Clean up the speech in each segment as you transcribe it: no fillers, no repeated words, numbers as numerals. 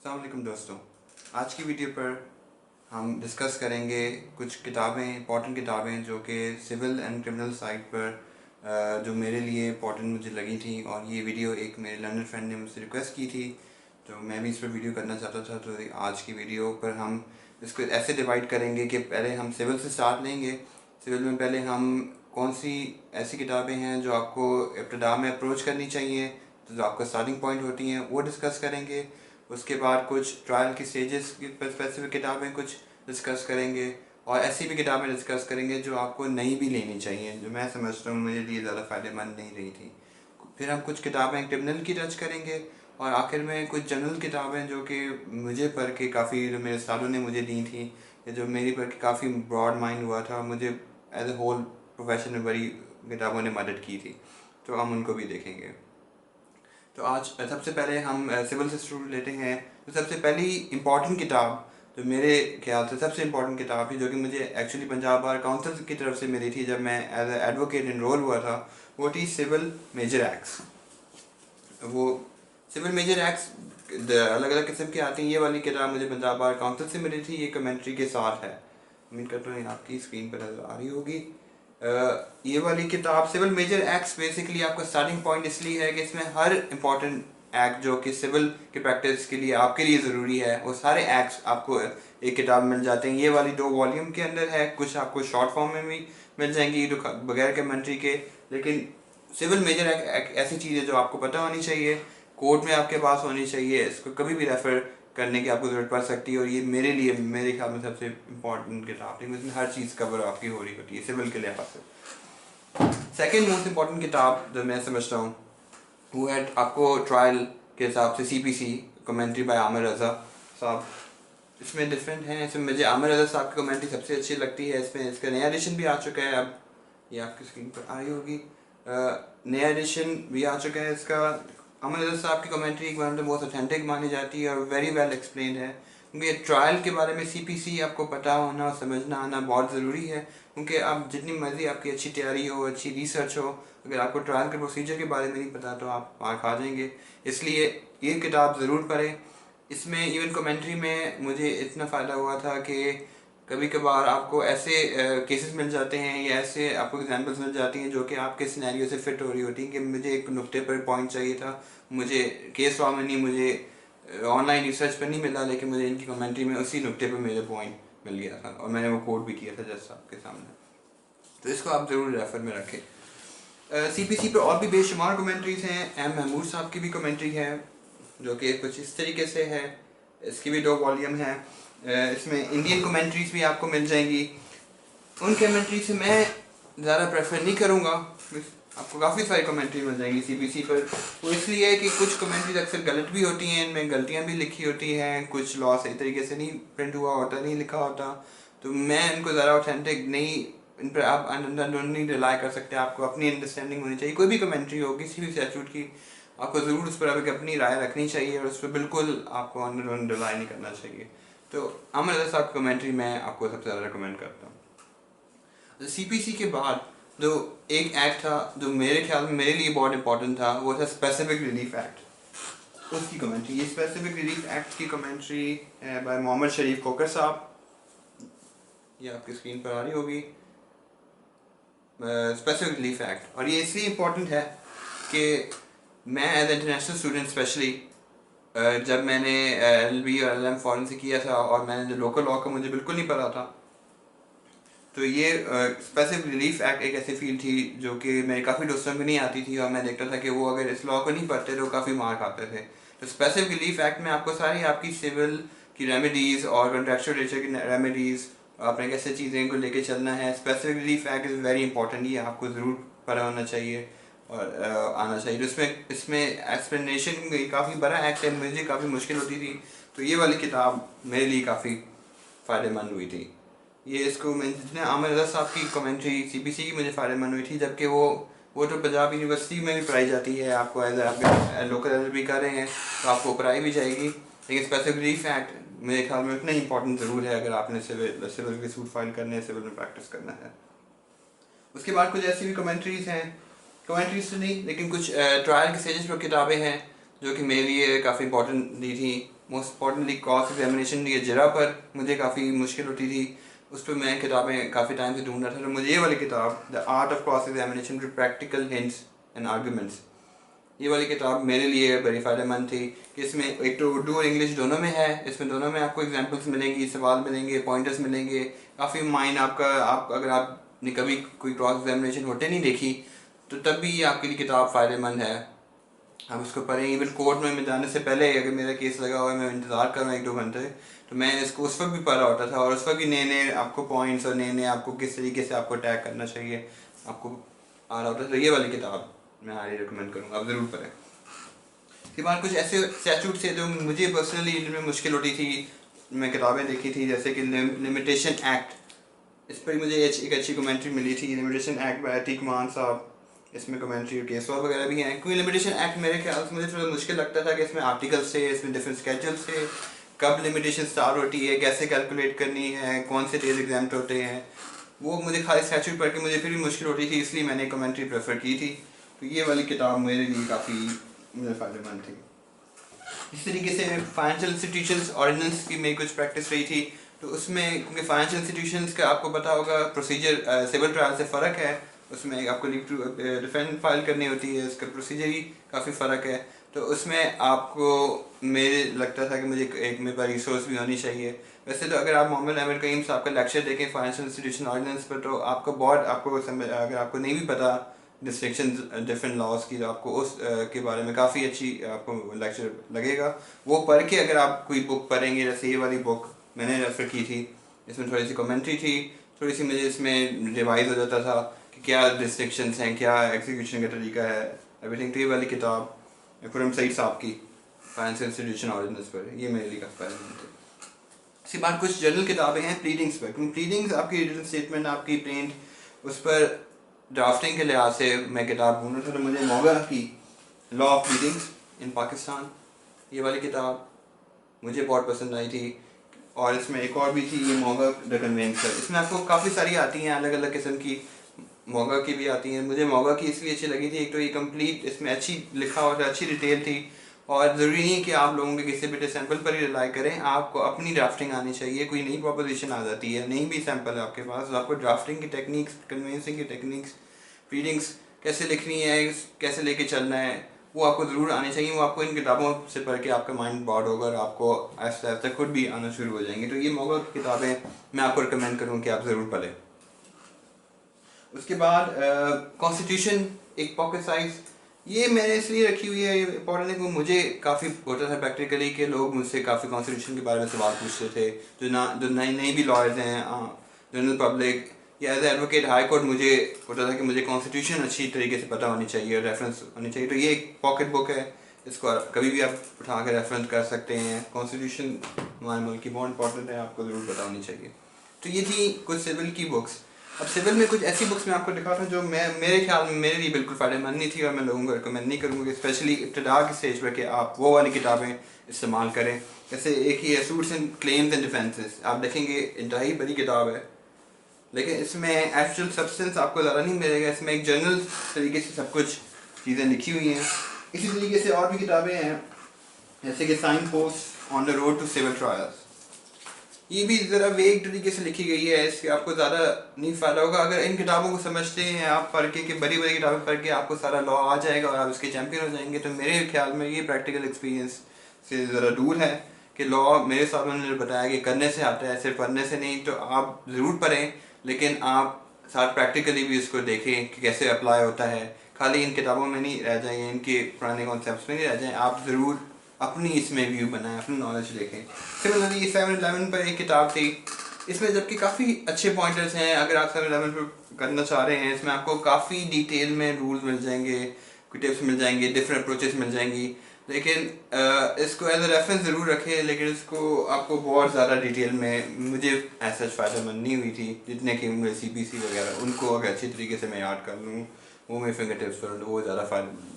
अस्सलाम वालेकुम दोस्तों, आज की वीडियो पर हम डिस्कस करेंगे कुछ किताबें, इंपॉर्टेंट किताबें जो कि सिविल एंड क्रिमिनल साइड पर जो मेरे लिए इंपॉर्टेंट मुझे लगी थी। और ये वीडियो एक मेरे लंदन फ्रेंड ने मुझसे रिक्वेस्ट की थी, तो मैं भी इस पर वीडियो करना चाहता था। तो आज की वीडियो पर हम इसको ऐसे डिवाइड करेंगे कि पहले हम सिविल से स्टार्ट लेंगे। सिविल में पहले हम कौन सी ऐसी किताबें हैं जो आपको इब्तिदा में अप्रोच करनी चाहिए, तो जो आपका स्टार्टिंग पॉइंट होती हैं वो डिस्कस करेंगे। उसके बाद कुछ ट्रायल की स्टेजेस की स्पेसिफिक किताबें कुछ डिस्कस करेंगे, और ऐसी भी किताबें डिस्कस करेंगे जो आपको नहीं भी लेनी चाहिए, जो मैं समझता हूँ मेरे लिए ज़्यादा फ़ायदेमंद नहीं रही थी। फिर हम कुछ किताबें क्रिमिनल की टच करेंगे, और आखिर में कुछ जनरल किताबें जो कि मुझे पढ़ के काफ़ी, जो मेरे उस्तादों ने मुझे दी थी, या जो मेरी पढ़ के काफ़ी ब्रॉड माइंड हुआ था, मुझे एज ए होल प्रोफेशन में बड़ी किताबों ने मदद की थी, तो हम उनको भी देखेंगे। तो आज सबसे पहले हम सिविल से शुरू लेते हैं। तो सबसे पहली इम्पॉर्टेंट किताब जो मेरे ख्याल से सबसे इम्पॉर्टेंट किताब थी, जो कि मुझे एक्चुअली पंजाब बार काउंसिल की तरफ से मिली थी जब मैं एज ए एडवोकेट इनरोल हुआ था, वो थी सिविल मेजर एक्ट्स। वो सिविल मेजर एक्ट्स अलग अलग किस्म की आती हैं। ये वाली किताब मुझे पंजाब बार काउंसिल से मिली थी, ये कमेंट्री के साथ है। उम्मीद करता हूँ आपकी स्क्रीन पर नज़र आ रही होगी। ये वाली किताब सिविल मेजर एक्ट्स बेसिकली आपका स्टार्टिंग पॉइंट इसलिए है कि इसमें हर इंपॉर्टेंट एक्ट जो कि सिविल की प्रैक्टिस के लिए आपके लिए ज़रूरी है, वो सारे एक्ट्स आपको एक किताब में मिल जाते हैं। ये वाली 2 वॉल्यूम के अंदर है, कुछ आपको शॉर्ट फॉर्म में भी मिल जाएंगी बगैर कमेंट्री के। लेकिन सिविल मेजर एक्ट ऐसी चीज़ है जो आपको पता होनी चाहिए, कोर्ट में आपके पास होनी चाहिए, इसको कभी भी रेफ़र करने की आपको ज़रूरत पड़ सकती है। और ये मेरे लिए, मेरे ख्याल में सबसे इम्पॉर्टेंट किताब थी, इसमें हर चीज़ कवर आपकी हो रही होती है सिविल के लिहाज से। सेकेंड मोस्ट इम्पॉर्टेंट किताब जो मैं समझता हूँ वो है आपको ट्रायल के हिसाब से CPC कमेंट्री बाय आमिर रज़ा साहब। इसमें डिफरेंट है, इसमें मुझे आमिर रज़ा साहब की कमेंट्री सबसे अच्छी लगती है। इसमें इसका नया एडिशन भी आ चुका है, अब ये आपकी स्क्रीन पर आ रही होगी। नया एडिशन भी आ चुका है इसका। आमिर रज़ा साहब की कमेंट्री एक बार बहुत ऑथेंटिक मानी जाती है और वेरी वेल एक्सप्लेन है, क्योंकि ट्रायल के बारे में CPC आपको पता होना और समझना आना बहुत ज़रूरी है। क्योंकि आप जितनी मर्ज़ी आपकी अच्छी तैयारी हो, अच्छी रिसर्च हो, अगर आपको ट्रायल के प्रोसीजर के बारे में नहीं पता तो आप मार खा जाएंगे। इसलिए ये किताब ज़रूर पढ़ें। इसमें इवन कमेंट्री में मुझे इतना फ़ायदा हुआ था कि कभी कभार आपको ऐसे केसेस मिल जाते हैं या ऐसे आपको एग्जांपल्स मिल जाती हैं जो कि आपके सिनेरियो से फिट हो रही होती हैं, कि मुझे एक नुक्ते पर पॉइंट चाहिए था, मुझे केस लॉ में नहीं, मुझे ऑनलाइन रिसर्च पर नहीं मिला, लेकिन मुझे इनकी कमेंट्री में उसी नुक्ते पर मेरे पॉइंट मिल गया था और मैंने वो कोट भी किया था जज साहब के सामने। तो इसको आप ज़रूर रेफर में रखें। CPC पर और भी बेशुमार कमेंट्रीज़ हैं। M महमूद साहब की भी कमेंट्री है जो कि कुछ इस तरीके से है, इसकी भी 2 वॉल्यूम है। इसमें इंडियन कमेंट्रीज़ भी आपको मिल जाएंगी। उन कमेंट्री से मैं ज़्यादा प्रेफर नहीं करूँगा, आपको काफ़ी सारी कमेंट्री मिल जाएंगी CPC पर। वो इसलिए है कि कुछ कमेंट्रीज अक्सर गलत भी होती हैं, इनमें गलतियाँ भी लिखी होती हैं, कुछ लॉ सही तरीके से नहीं प्रिंट हुआ होता, नहीं लिखा होता, तो मैं इनको ज़्यादा ऑथेंटिक नहीं, इन पर आप नहीं रिलाई कर सकते। आपको अपनी अंडरस्टैंडिंग होनी चाहिए। कोई भी कमेंट्री हो किसी भी स्टैट्यूट की, आपको ज़रूर उस पर अपनी राय रखनी चाहिए और उस पर बिल्कुल आपको रिलाई नहीं करना चाहिए। तो आमिर रज़ा साहब की कमेंट्री मैं आपको सबसे ज़्यादा रिकमेंड करता हूँ। CPC के बाद जो एक एक्ट था जो मेरे ख्याल में मेरे लिए बहुत इंपॉर्टेंट था, वो था स्पेसिफिक रिलीफ एक्ट। उसकी कमेंट्री, ये स्पेसिफिक रिलीफ एक्ट की कमेंट्री है बाय मोहम्मद शरीफ खोकर साहब, ये आपकी स्क्रीन पर आ रही होगी। स्पेसिफिक रिलीफ एक्ट, और ये इसलिए इम्पोर्टेंट है कि मैं एज इंटरनेशनल स्टूडेंट स्पेशली जब मैंने LLB और LLM फॉरेन से किया था और मैंने जो लोकल लॉ का मुझे बिल्कुल नहीं पता था, तो ये स्पेसिफिक रिलीफ एक्ट एक ऐसी फील्ड थी जो कि मेरे काफ़ी दोस्तों को नहीं आती थी, और मैं देखता था कि वो अगर इस लॉ को नहीं पढ़ते तो काफ़ी मार खाते थे। तो स्पेसिफिक रिलीफ एक्ट में आपको सारी आपकी सिविल की रेमेडीज़ और कॉन्ट्रेक्चुअल नेचर की रेमेडीज़, आपने कैसे चीज़ें को लेके चलना है। Specific relief act is very important, ये आपको ज़रूर पता होना चाहिए और आना चाहिए। तो इसमें एक्सप्लेनेशन काफ़ी बड़ा एक्ट है, मुझे काफ़ी मुश्किल होती थी, तो ये वाली किताब मेरे लिए काफ़ी फ़ायदेमंद हुई थी। ये इसको मैं जितने आमिर रज़ा साहब की कमेंट्री CPC की मुझे फ़ायदेमंद हुई थी, जबकि वो तो पंजाब यूनिवर्सिटी में भी पढ़ाई जाती है, आपको एज अगर लोकल LLB कर रहे हैं तो आपको पढ़ाई भी जाएगी। लेकिन स्पेसिफिक रिलीफ एक्ट मेरे ख्याल में उतना ही इंपॉर्टेंट ज़रूर है अगर आपने सिविल के सूट फाइल करने हैं, सिविल में प्रैक्टिस करना है। उसके बाद कुछ ऐसी भी कमेंट्रीज़ हैं, कमेंट्रीज तो नहीं लेकिन कुछ ट्रायल के स्टेजेस पर किताबें हैं जो कि मेरे लिए काफ़ी इंपॉर्टेंट दी थी। मोस्ट इम्पॉर्टेंटली क्रॉस एग्जामिनेशन या जरा पर मुझे काफ़ी मुश्किल होती थी, उस पर मैं किताबें काफ़ी टाइम से ढूंढ रहा था। तो मुझे ये वाली किताब the art of cross examination with practical hints and arguments, ये वाली किताब मेरे लिए बड़ी फ़ायदेमंद थी कि इसमें एक तो उर्दू और इंग्लिश दोनों में है, इसमें दोनों में आपको एग्जांपल्स मिलेंगी, सवाल मिलेंगे, पॉइंटर्स मिलेंगे, काफ़ी माइंड आपका आप अगर आपने कभी कोई क्रॉस एग्जामिनेशन होते नहीं देखी तो तब भी ये आपके लिए किताब फ़ायदेमंद है। आप उसको पढ़ें। इवन कोर्ट में जाने से पहले अगर मेरा केस लगा हुआ है, मैं इंतज़ार कर रहा हूँ 1-2 घंटे, तो मैं इसको उस वक्त भी पढ़ रहा होता था और उस वक्त भी नए नए आपको पॉइंट्स और नए नए आपको किस तरीके से आपको अटैक करना चाहिए आपको आ रहा होता था। तो ये वाली किताब मैं हाईली रिकमेंड करूँगा, आप ज़रूर पढ़ें। इसके बाद कुछ ऐसे स्टैट्यूट थे जो मुझे पर्सनली इनमें मुश्किल होती थी, मैं किताबें देखी थी जैसे कि लिमिटेशन एक्ट, इस पर मुझे एक अच्छी कमेंट्री मिली थी। लिमिटेशन एक्ट बाय अतीक मान साहब, इसमें कमेंट्री और केस वगैरह भी हैं। क्योंकि लिमिटेशन एक्ट मेरे ख्याल से मुझे थोड़ा मुश्किल लगता था कि इसमें आर्टिकल्स थे, इसमें डिफरेंट स्केड्यूल्स थे, कब लिमिटेशन स्टार्ट होती है, कैसे कैलकुलेट करनी है, कौन से डेज एग्जाम होते हैं, वो मुझे खाली स्टैट्यूट पढ़ के मुझे फिर भी मुश्किल होती थी, इसलिए मैंने कमेंट्री प्रेफर की थी। तो ये वाली किताब मेरे लिए काफ़ी मुझे फ़ायदेमंद थी। इस तरीके से फाइनेंशियल इंस्टीट्यूशंस ऑर्डिनेंस की मेरी कुछ प्रैक्टिस रही थी, तो उसमें क्योंकि फाइनेंशियल इंस्टीट्यूशंस का आपको पता होगा प्रोसीजर सिविल ट्रायल से फ़र्क है, उसमें आपको लीव टू डिफेंड फाइल करनी होती है, उसका प्रोसीजर ही काफ़ी फ़र्क है। तो उसमें आपको मेरे लगता था कि मुझे एक मेरे पास रिसोर्स भी होनी चाहिए। वैसे तो अगर आप मोहम्मद अहमद कईम साहब का लेक्चर देखें फाइनेंशियल इंस्टीट्यूशन ऑर्डिनेंस पर, तो आपको बहुत आपको अगर आपको नहीं भी पता डिस्ट्रिक्शन डिफरेंट लॉज की, तो आपको उस के बारे में काफ़ी अच्छी आपको लेक्चर लगेगा। वो पढ़ के अगर आप कोई बुक पढ़ेंगे, जैसे ये वाली बुक मैंने रेफ़र की थी, इसमें थोड़ी सी कमेंट्री थी, थोड़ी सी मुझे इसमें रिवाइज हो जाता था कि क्या डिस्ट्रिक्शंस हैं, क्या एग्जीक्यूशन का तरीका है, एवरीथिंग। तो ये वाली किताब खुरम सईद साहब की फाइनेंशियल इंस्टीट्यूशन ऑर्डिनेंस पर, ये मेरे लिए काफ़ी फायदेमंद थी। इसके बाद कुछ जर्नल किताबें हैं प्लीडिंग्स पर, क्योंकि प्लीडिंग्स आपकी रिटन स्टेटमेंट आपकी प्रिंट, उस पर ड्राफ्टिंग के लिहाज से मैं किताब ढूंढ रहा था। तो मुझे मोगा की लॉ ऑफ प्लीडिंग्स इन पाकिस्तान, ये वाली किताब मुझे बहुत पसंद आई थी। और इसमें एक और भी थी, ये मोगा द कन्वेंसर, इसमें आपको काफ़ी सारी आती हैं अलग अलग किस्म की, मोगा की भी आती हैं। मुझे मोगा की इसलिए अच्छी लगी थी, एक तो ये कंप्लीट इसमें अच्छी लिखा हुआ था, अच्छी डिटेल थी, और ज़रूरी नहीं कि आप लोगों के किसी भी सैंपल पर ही रिलाई करें, आपको अपनी ड्राफ्टिंग आनी चाहिए। कोई नई प्रोपोजिशन आ जाती है, नहीं भी सैंपल है आपके पास, तो आपको ड्राफ्टिंग की टेक्निक्स, कन्विंसिंग की टेक्निक्स, रीडिंग्स कैसे लिखनी है, कैसे लेके चलना है, वो आपको ज़रूर आनी चाहिए। वो आपको इन किताबों से पढ़ के आपका माइंड ब्रॉड होगा और आपको आहिस्ता आहिस्ता खुद भी आना शुरू हो जाएंगे। तो ये मोगा की किताबें मैं आपको रिकमेंड करूँ कि आप ज़रूर पढ़ें। उसके बाद कॉन्स्टिट्यूशन एक पॉकेट साइज, ये मैंने इसलिए रखी हुई है इम्पोर्टेंट है, क्योंकि मुझे काफ़ी होता था प्रैक्टिकली कि लोग मुझसे काफ़ी कॉन्स्टिट्यूशन के बारे में सवाल पूछते थे, जो नए भी लॉयर्स हैं, जनरल पब्लिक या एज एडवोकेट हाई कोर्ट, मुझे होता था कि मुझे कॉन्स्टिट्यूशन अच्छी तरीके से पता होनी चाहिए, रेफरेंस होनी चाहिए। तो ये एक पॉकेट बुक है, इसको कभी भी आप उठा कर रेफरेंस कर सकते हैं। कॉन्स्टिट्यूशन हमारे मुल्क की बहुत इंपॉर्टेंट है, आपको ज़रूर पता होनी चाहिए। तो ये थी कुछ सिविल की बुक्स। अब सिविल में कुछ ऐसी बुक्स मैं आपको दिखाता हूँ जो मेरे ख्याल में मेरे लिए बिल्कुल फ़ायदेमंद नहीं थी, और मैं लोगों को रिकमेंड नहीं करूँगा, स्पेशली इब्तदा की स्टेज पर, कि आप वो वाली किताबें इस्तेमाल करें। जैसे एक ही है suits and claims and defences, आप देखेंगे इंतहाई बड़ी किताब है, लेकिन इसमें एक्चुअल सब्सटेंस आपको ज़्यादा नहीं मिलेगा। इसमें एक जनरल तरीके से सब कुछ चीज़ें लिखी हुई हैं। इसी तरीके से और भी किताबें हैं, जैसे कि sign post on the road to civil trials, ये भी ज़रा वेग तरीके से लिखी गई है, इससे आपको ज़्यादा नहीं फ़ायदा होगा। अगर इन किताबों को समझते हैं आप पढ़ के, कि बड़ी बड़ी किताबें पढ़ के आपको सारा लॉ आ जाएगा और आप इसके चैम्पियन हो जाएंगे, तो मेरे ख्याल में ये प्रैक्टिकल एक्सपीरियंस से ज़रा दूर है। कि लॉ मेरे साहब ने बताया कि करने से आता है, सिर्फ पढ़ने से नहीं। तो आप ज़रूर पढ़ें, लेकिन आप साथ प्रैक्टिकली भी इसको देखें कि कैसे अप्लाई होता है। खाली इन किताबों में नहीं रह जाएंगे, इनके पुराने कॉन्सेप्ट्स में नहीं रह जाएं, आप ज़रूर अपनी इसमें व्यू बनाएं, अपनी नॉलेज देखें। सिमिलरली 7-11 पर एक किताब थी, इसमें जबकि काफ़ी अच्छे पॉइंटर्स हैं। अगर आप 7-11 पर करना चाह रहे हैं, इसमें आपको काफ़ी डिटेल में रूल्स मिल जाएंगे, कुछ टिप्स मिल जाएंगे, डिफरेंट अप्रोचेस मिल जाएंगी, लेकिन इसको एज ए रेफरेंस ज़रूर रखें। लेकिन इसको आपको बहुत ज़्यादा डिटेल में मुझे ऐसा फ़ायदेमंद नहीं हुई थी, जितने कि मुझे CPC वगैरह उनको अगर अच्छी तरीके से मैं याद कर लूँ, वो मेरे फिंगर टिप्स पर, वो ज़्यादा फ़ायदेमंद।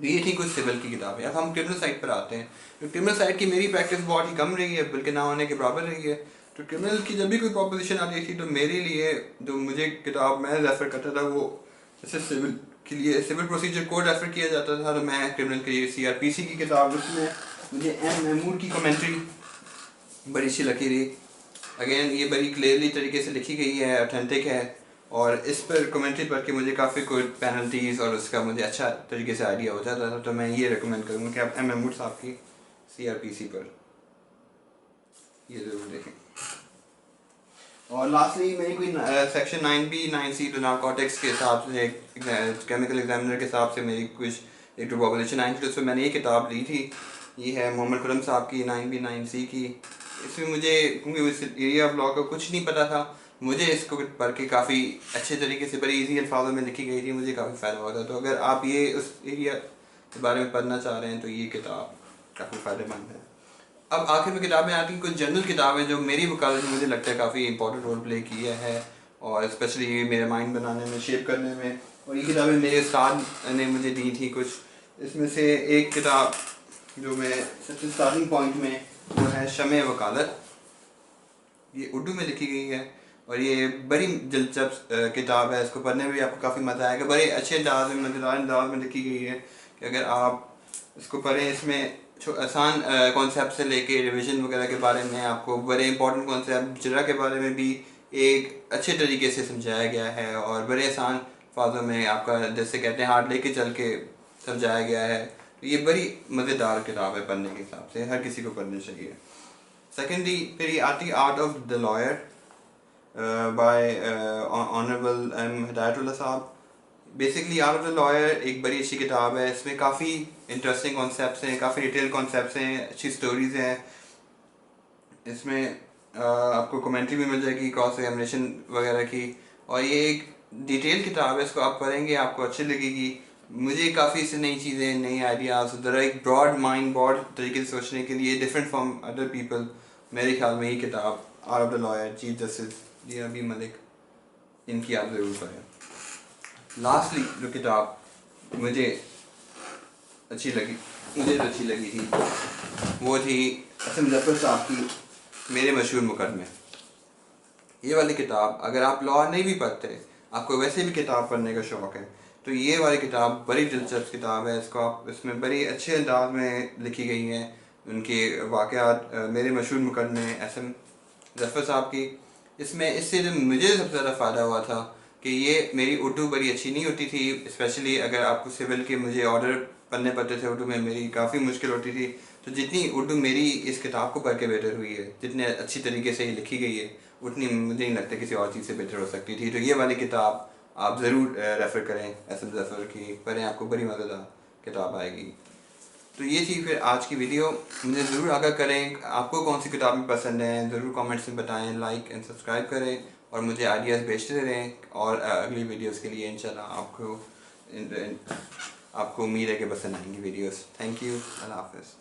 ये थी कुछ सिविल की किताबें। अब हम क्रिमिनल साइड पर आते हैं। तो क्रिमिनल साइड की मेरी प्रैक्टिस बहुत ही कम रही है, बल्कि ना होने के बराबर रही है। तो क्रिमिनल की जब भी कोई प्रॉपोजिशन आती थी, तो मेरे लिए जो मुझे किताब मैं रेफ़र करता था, वो जैसे सिविल के लिए सिविल प्रोसीजर कोड रेफ़र किया जाता था, तो मैं क्रिमिनल के लिए CRPC की किताब, उसमें मुझे एम महमूद की कमेंट्री बड़ी अच्छी लगी रही। अगेन ये बड़ी क्लियरली तरीके से लिखी गई है, ऑथेंटिक है, और इस पर कमेंट्री पढ़ के मुझे काफ़ी कोई पेनल्टीज़ और उसका मुझे अच्छा तरीके से आइडिया हो जाता था। तो मैं ये रिकमेंड करूँगा कि आप एम महमूद साहब की CRPC पर ये ज़रूर देखें। और लास्टली मैंने कोई सेक्शन 9B 9C तो नारकोटिक्स के हिसाब से केमिकल एग्जामिनर के हिसाब से मेरी कुछ एक जो पॉपुलेशन आई थी, तो उसमें मैंने ये किताब ली थी। ये है मोहम्मद खुरम साहब की 9B 9C की। इसमें मुझे, क्योंकि उस एरिया ऑफ लॉ का कुछ नहीं पता था, मुझे इसको पढ़ के काफ़ी अच्छे तरीके से बड़ी ईजी अल्फाजों में लिखी गई थी, मुझे काफ़ी फ़ायदा हुआ था। तो अगर आप ये उस एरिया के बारे में पढ़ना चाह रहे हैं तो ये किताब काफ़ी फ़ायदेमंद है। अब आखिर में किताबें आती हैं, कुछ जनरल किताबें जो मेरी वकालत में मुझे लगता है काफ़ी इंपॉर्टेंट रोल प्ले किया है, और स्पेशली मेरे माइंड बनाने में, शेप करने में। और ये किताबें मेरे उस्ताद ने मुझे दी थी कुछ। इसमें से एक किताब जो मैं सबसे स्टार्टिंग पॉइंट में, वो है शमे वकालत। ये उर्दू में लिखी गई है और ये बड़ी दिलचस्प किताब है। इसको पढ़ने में भी आपको काफ़ी मज़ा आएगा। बड़े अच्छे अंदाज में, मज़ेदार अंदाज में लिखी गई है कि अगर आप इसको पढ़ें, इसमें आसान कॉन्सेप्ट से लेके रिवीजन वगैरह के बारे में, आपको बड़े इंपॉर्टेंट कॉन्सेप्ट जरा के बारे में भी एक अच्छे तरीके से समझाया गया है, और बड़े आसान फाजों में आपका, जैसे कहते हैं, हाथ लेके चल के समझाया गया है। तो ये बड़ी मज़ेदार किताब है, पढ़ने के हिसाब से हर किसी को पढ़नी चाहिए। सेकेंडली फिर ये आती art of the lawyer by honourable M Hidayatullah साहब। Basically art of the lawyer एक बड़ी अच्छी किताब है। इसमें काफ़ी इंटरेस्टिंग कॉन्सेप्ट्स हैं, काफ़ी डिटेल कॉन्सेप्ट्स हैं, अच्छी स्टोरीज़ हैं। इसमें आपको कमेंट्री भी मिल जाएगी क्रॉस एग्जामिनेशन वगैरह की, और ये एक डिटेल किताब है। इसको आप पढ़ेंगे आपको अच्छी लगेगी। मुझे काफ़ी इससे नई चीज़ें, नई आइडियाज़, ज़रा एक ब्रॉड माइंड, ब्रॉड तरीके से सोचने के लिए, डिफरेंट फ्रॉम अदर पीपल, मेरे ख्याल में ये किताब art of the lawyer, chief justice Zia B Malik, इनकी आप ज़रूर पढ़ें। लास्टली जो किताब मुझे अच्छी लगी थी, वो थी असम जफर साहब की मेरे मशहूर मुकदमे। ये वाली किताब, अगर आप लॉ नहीं भी पढ़ते, आपको वैसे भी किताब पढ़ने का शौक़ है, तो ये वाली किताब बड़ी दिलचस्प किताब है। इसमें बड़ी अच्छे अंदाज में लिखी गई हैं उनके वाक़यात, मेरे मशहूर मुकदमे असम जफर साहब की। इससे जो मुझे सबसे ज़्यादा फ़ायदा हुआ था कि ये मेरी उर्दू बड़ी अच्छी नहीं होती थी, स्पेशली अगर आपको सिविल के मुझे ऑर्डर पढ़ने पड़ते थे उर्दू में, मेरी काफ़ी मुश्किल होती थी। तो जितनी उर्दू मेरी इस किताब को पढ़ के बेहतर हुई है, जितने अच्छी तरीके से ये लिखी गई है, उतनी मुझे नहीं लगता किसी और चीज़ से बेहतर हो सकती थी। तो ये वाली किताब आप ज़रूर रेफ़र करें, असम जफर की पढ़ें, आपको बड़ी मज़ेदार किताब आएगी। तो ये थी फिर आज की वीडियो। मुझे ज़रूर आगाह करें आपको कौन सी किताबें पसंद हैं, ज़रूर कमेंट्स में बताएं, लाइक एंड सब्सक्राइब करें, और मुझे आइडियाज़ भेजते रहें। और अगली वीडियोस के लिए इंशाल्लाह आपको उम्मीद है कि पसंद आएंगी वीडियोस। थैंक यू, अल्लाह हाफ़िज़।